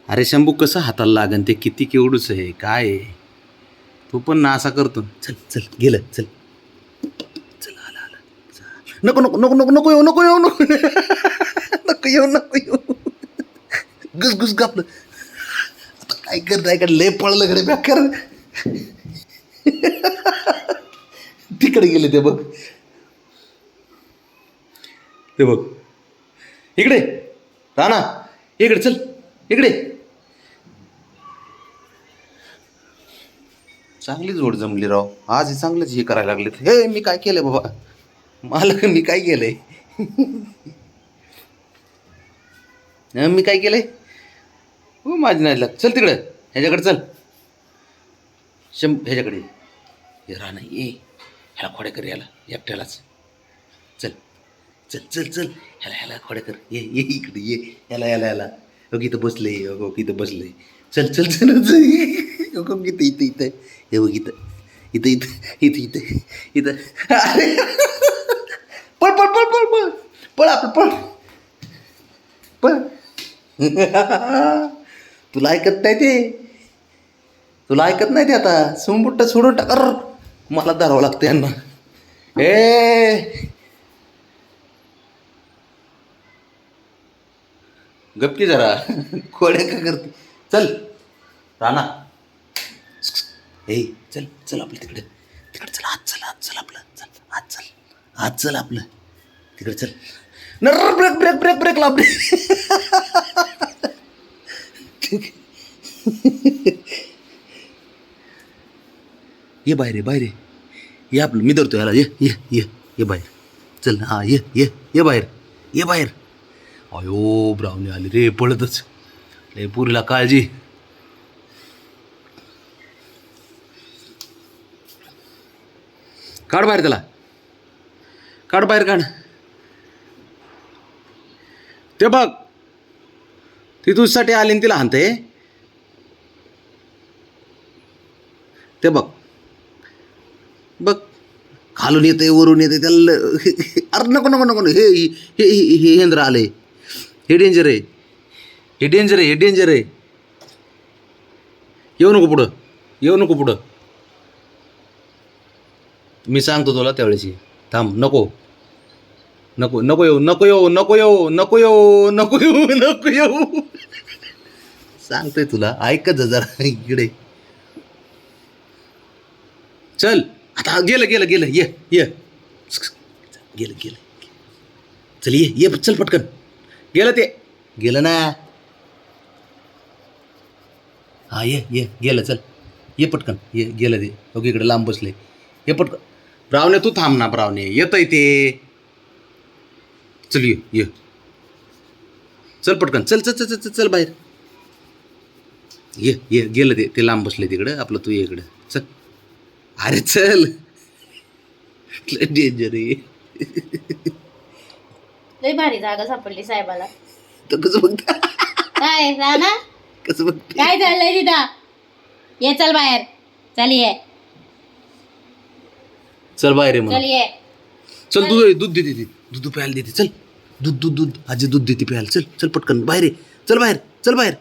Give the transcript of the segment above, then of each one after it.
अरे शंभू कसं हाताला लागन ते किती केवढूच आहे काय आहे. तू पण ना असा करतो. चल चल गेलं चल चल आला आला. नको नको नको नको नको येऊ नको येऊ नको नको येऊ घुस घुस गापलं. आता काय करताय का लय पळलं कडे बेकार. तिकडे गेले ते बघ ते बघ इकडे राणा इकडे चल इकडे. चांगली जोड जमली राव आज. चांगलंच हे करायला लागले. हे मी काय केलंय बाबा मला मी काय केलंय. मी काय केलंय हो माझी नाही लाग. चल तिकडं ह्याच्याकडे चल ह्याच्याकडे हे राणा ये ह्याला खोड्या कर याला एकट्यालाच. चल चल चल चल ह्याला ह्याला खोड्या कर. ये ये इकडे ये ह्याला ह्याला ह्याला बघ इथं बसले बघ इथं बसले. चल चल चल इथं इथं इथं हे बघ इथं इथं इथं इथं इथं इथं. अरे पळ पळ पळ पळ पळ पळ आपलं पळ पळ. तुला ऐकत नाही ते. तुला ऐकत नाही ते. आता सुंबुट्ट सोडून टाकर. मला धरावं लागतं यांना. ए गपकी जरा खोड्या का करते. चल राणा ए चल चल आपलं तिकडे तिकडे चल. आज चल आज चल आपलं चल आज चल आज चल आपलं तिकडे चल. नर ब्रेक ब्रेक ब्रेक ब्रेक लाभ. ये बाहेर ये बाहेर ये आपलं मी धरतो याला. ये ये ये ये बाहेर चल. हां ये ये ये बाहेर ये बाहेर. अयो ब्राऊनी आली रे पळतच. लय पुरीला काळजी. काढ बाहेर त्याला काढ बाहेर काढ. ते बघ ती तुझ्यासाठी आली आणि तिला हाणते. ते बघ बघ खालून येते वरून येते त्याला. अरे नको नको नको हे हे हे हेंद्र आले. हे डेंजर आहे हे डेंजर आहे हे डेंजर आहे. येऊ नको पुढं येऊ नको पुढं. मी सांगतो तुला त्यावेळेस थांब. नको नको नको येऊ नको येऊ नको येऊ नको येऊ नको येऊ नको येऊ. सांगतोय तुला ऐकत जरा इकडे. चल आता गेलं गेलं गेलं ये ये गेलं गेलं चल ये ये चल पटकन. गेलं ते गेलं ना. हां ये ये गेलं चल ये पटकन ये गेलं ते. ओके इकडे लांब बसले. ये पटकन. ब्रावणे तू थांब ना ब्रावणे येतंय ते. चल ये ये चल पटकन चल चल चल चल चल बाहेर. ये ये गेलं ते ते लांब बसले तिकडं. आपलं तू ये इकडं चल. अरे चल डेंजर आहे. लय भारी जागा सापडली साहेबाला. तर कसं बघता काय राणा कसं बघते. काय चाललंय तिथं. ये चल बाहेर चल ये चल बाहेर ये चल म्हणून. ये. चल दूध दूध देते ती दूध प्यायला देते. चल दूध दूध दूध आजी दूध देते प्यायला. चल चल पटकन बाहेर ये. चल बाहेर चल बाहेर.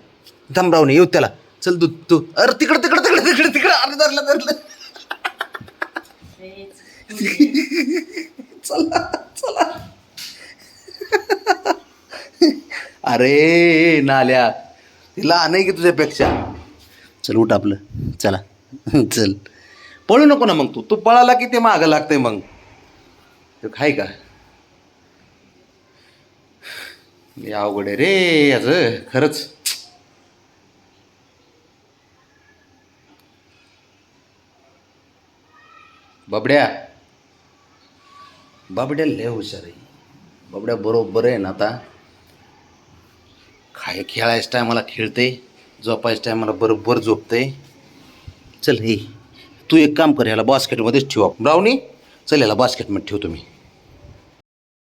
थांब राहून येऊ त्याला. चल दूध तू. अरे तिकडं तिकडं तिकडं तिकडं तिकडं. अरे धरलं धरलं. चला चला. अरे नाल्या तिला नाही की तुझ्यापेक्षा. चल उठ आपलं चला चल. पळू नको ना मग तू पळाला की ते मागं लागतंय मग. ते खाय का अवघड आहे रे याचं खरंच. बाबड्या बाबड्या लय हुशार आहे. बाबड्या बरोबर आहे ना. आता खेळायच्या टायमाला खेळते झोपायच्या टायमाला बरोबर झोपते. चल हे तू एक काम कर ह्याला बास्केटमध्येच ठेवा. ब्राउनी चल ह्याला बास्केटमध्ये ठेवतो मी.